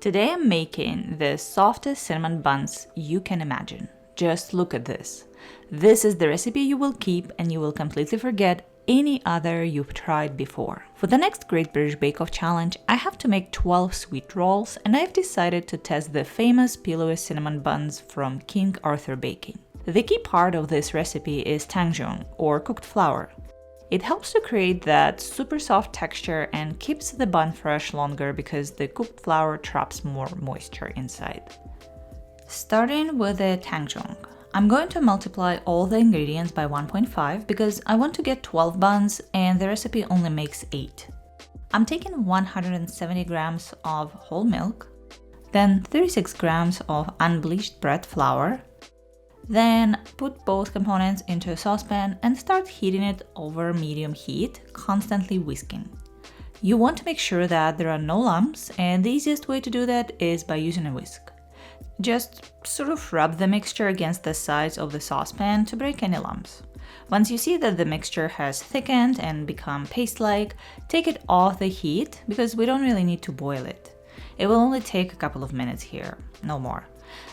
Today I'm making the softest cinnamon buns you can imagine. Just look at this. This is the recipe you will keep and you will completely forget any other you've tried before. For the next Great British Bake Off challenge, I have to make 12 sweet rolls and I've decided to test the famous pillowy cinnamon buns from King Arthur Baking. The key part of this recipe is Tangzhong, or cooked flour. It helps to create that super soft texture and keeps the bun fresh longer because the cooked flour traps more moisture inside. Starting with the Tangzhong, I'm going to multiply all the ingredients by 1.5 because I want to get 12 buns and the recipe only makes 8. I'm taking 170 grams of whole milk, then 36 grams of unbleached bread flour. Then put both components into a saucepan and start heating it over medium heat, constantly whisking. You want to make sure that there are no lumps, and the easiest way to do that is by using a whisk. Just sort of rub the mixture against the sides of the saucepan to break any lumps. Once you see that the mixture has thickened and become paste-like, take it off the heat because we don't really need to boil it. It will only take a couple of minutes here, no more.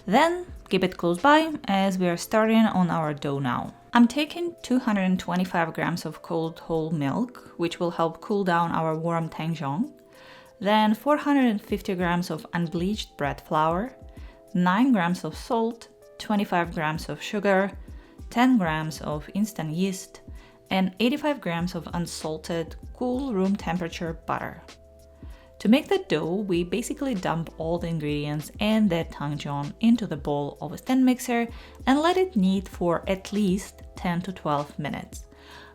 Then keep it close by as we are starting on our dough now. I'm taking 225 grams of cold whole milk, which will help cool down our warm Tangzhong. Then 450 grams of unbleached bread flour, 9 grams of salt, 25 grams of sugar, 10 grams of instant yeast, and 85 grams of unsalted, cool room temperature butter. To make the dough, we basically dump all the ingredients and the Tangzhong into the bowl of a stand mixer and let it knead for at least 10 to 12 minutes.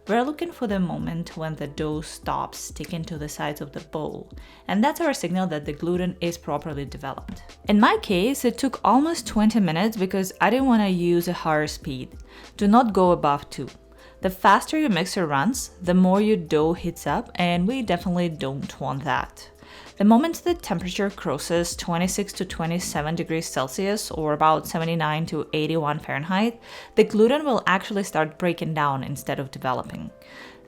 We're looking for the moment when the dough stops sticking to the sides of the bowl, and that's our signal that the gluten is properly developed. In my case, it took almost 20 minutes because I didn't want to use a higher speed. Do not go above 2. The faster your mixer runs, the more your dough heats up, and we definitely don't want that. The moment the temperature crosses 26 to 27 degrees Celsius or about 79 to 81 Fahrenheit, the gluten will actually start breaking down instead of developing.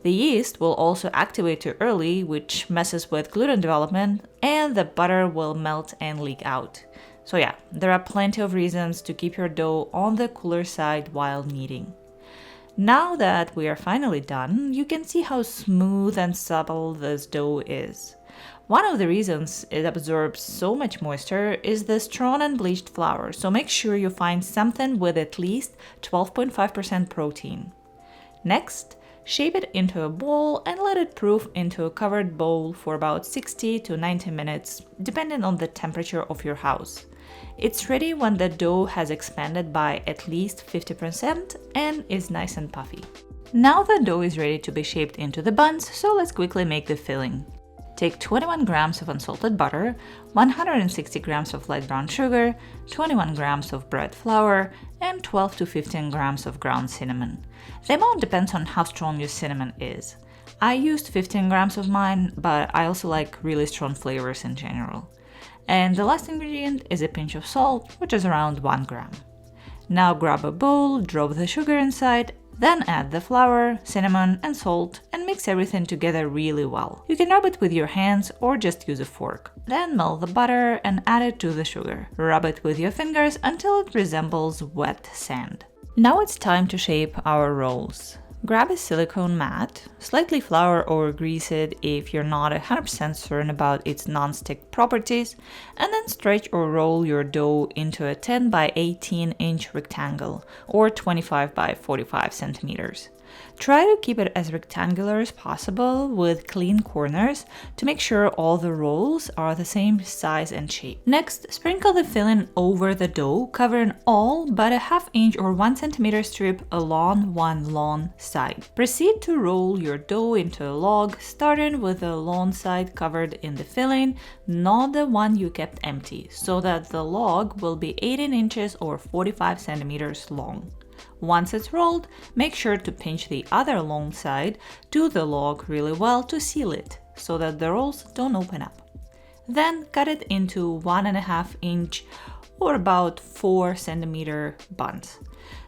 The yeast will also activate too early, which messes with gluten development, and the butter will melt and leak out. So yeah, there are plenty of reasons to keep your dough on the cooler side while kneading. Now that we are finally done, you can see how smooth and supple this dough is. One of the reasons it absorbs so much moisture is the strong unbleached flour, so make sure you find something with at least 12.5% protein. Next, shape it into a ball and let it proof into a covered bowl for about 60 to 90 minutes, depending on the temperature of your house. It's ready when the dough has expanded by at least 50% and is nice and puffy. Now the dough is ready to be shaped into the buns, so let's quickly make the filling. Take 21 grams of unsalted butter, 160 grams of light brown sugar, 21 grams of bread flour, and 12 to 15 grams of ground cinnamon. The amount depends on how strong your cinnamon is. I used 15 grams of mine, but I also like really strong flavors in general. And the last ingredient is a pinch of salt, which is around 1 gram. Now grab a bowl, drop the sugar inside, then add the flour, cinnamon, and salt and mix everything together really well. You can rub it with your hands or just use a fork. Then melt the butter and add it to the sugar. Rub it with your fingers until it resembles wet sand. Now it's time to shape our rolls. Grab a silicone mat, slightly flour or grease it if you're not 100% certain about its non-stick properties, and then stretch or roll your dough into a 10 by 18 inch rectangle or 25 by 45 centimeters. Try to keep it as rectangular as possible with clean corners to make sure all the rolls are the same size and shape. Next, sprinkle the filling over the dough, covering all but a ½ inch or 1 centimeter strip along one long side. Proceed to roll your dough into a log, starting with the long side covered in the filling, not the one you kept empty, so that the log will be 18 inches or 45 centimeters long. Once it's rolled, make sure to pinch the other long side to the log really well to seal it, so that the rolls don't open up. Then cut it into 1½ inch or about 4 centimeter buns.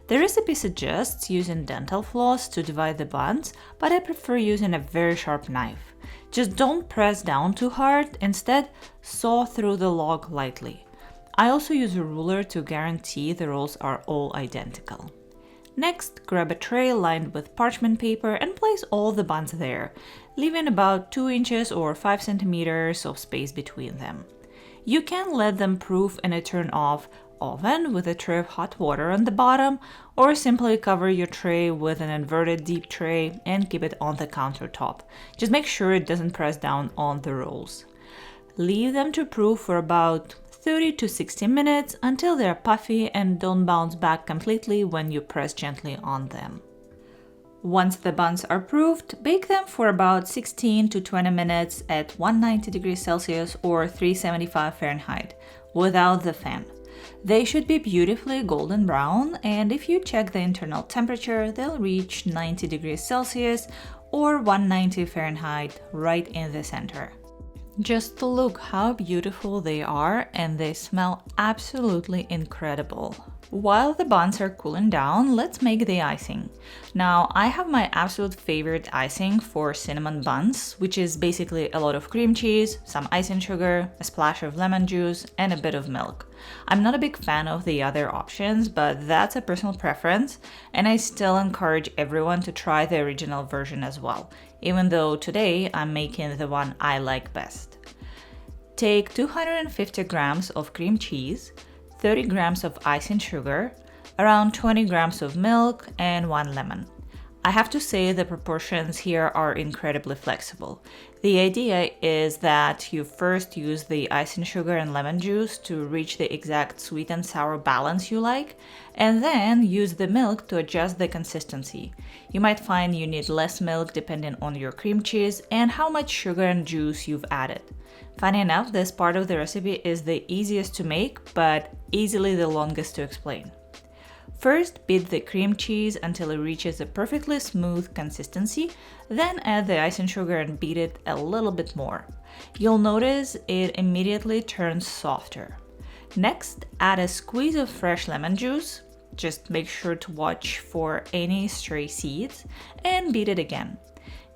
The recipe suggests using dental floss to divide the buns, but I prefer using a very sharp knife. Just don't press down too hard, instead saw through the log lightly. I also use a ruler to guarantee the rolls are all identical. Next, grab a tray lined with parchment paper and place all the buns there, leaving about 2 inches or 5 centimeters of space between them. You can let them proof in a turn-off oven with a tray of hot water on the bottom, or simply cover your tray with an inverted deep tray and keep it on the countertop. Just make sure it doesn't press down on the rolls. Leave them to proof for about 30 to 60 minutes until they're puffy and don't bounce back completely when you press gently on them. Once the buns are proofed, bake them for about 16 to 20 minutes at 190 degrees Celsius or 375 Fahrenheit without the fan. They should be beautifully golden brown, and if you check the internal temperature, they'll reach 90 degrees Celsius or 190 Fahrenheit right in the center. Just look how beautiful they are, and they smell absolutely incredible. While the buns are cooling down, let's make the icing. Now, I have my absolute favorite icing for cinnamon buns, which is basically a lot of cream cheese, some icing sugar, a splash of lemon juice, and a bit of milk. I'm not a big fan of the other options, but that's a personal preference, and I still encourage everyone to try the original version as well, even though today I'm making the one I like best. Take 250 grams of cream cheese, 30 grams of icing sugar, around 20 grams of milk, and 1 lemon. I have to say the proportions here are incredibly flexible. The idea is that you first use the icing sugar and lemon juice to reach the exact sweet and sour balance you like, and then use the milk to adjust the consistency. You might find you need less milk depending on your cream cheese and how much sugar and juice you've added. Funny enough, this part of the recipe is the easiest to make, but easily the longest to explain. First, beat the cream cheese until it reaches a perfectly smooth consistency, then add the icing sugar and beat it a little bit more. You'll notice it immediately turns softer. Next, add a squeeze of fresh lemon juice, just make sure to watch for any stray seeds, and beat it again.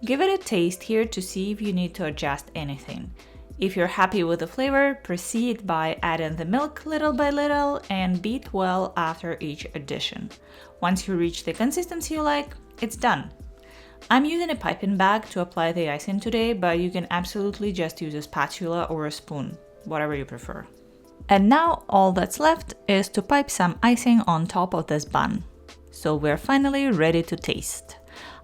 Give it a taste here to see if you need to adjust anything. If you're happy with the flavor, proceed by adding the milk little by little and beat well after each addition. Once you reach the consistency you like, it's done. I'm using a piping bag to apply the icing today, but you can absolutely just use a spatula or a spoon, whatever you prefer. And now all that's left is to pipe some icing on top of this bun. So we're finally ready to taste.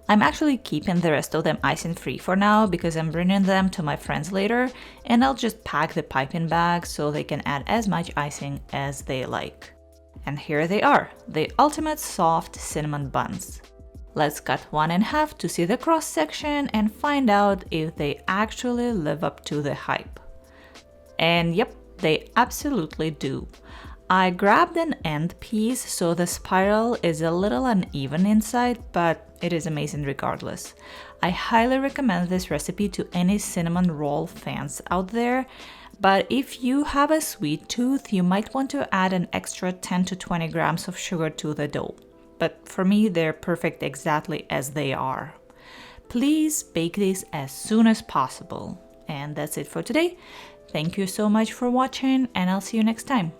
I'm actually keeping the rest of them icing free for now because I'm bringing them to my friends later, and I'll just pack the piping bag so they can add as much icing as they like. And here they are, the ultimate soft cinnamon buns. Let's cut one in half to see the cross section and find out if they actually live up to the hype. And yep, they absolutely do. I grabbed an end piece, so the spiral is a little uneven inside, but it is amazing regardless. I highly recommend this recipe to any cinnamon roll fans out there, but if you have a sweet tooth, you might want to add an extra 10 to 20 grams of sugar to the dough. But for me, they're perfect exactly as they are. Please bake these as soon as possible. And that's it for today. Thank you so much for watching, and I'll see you next time.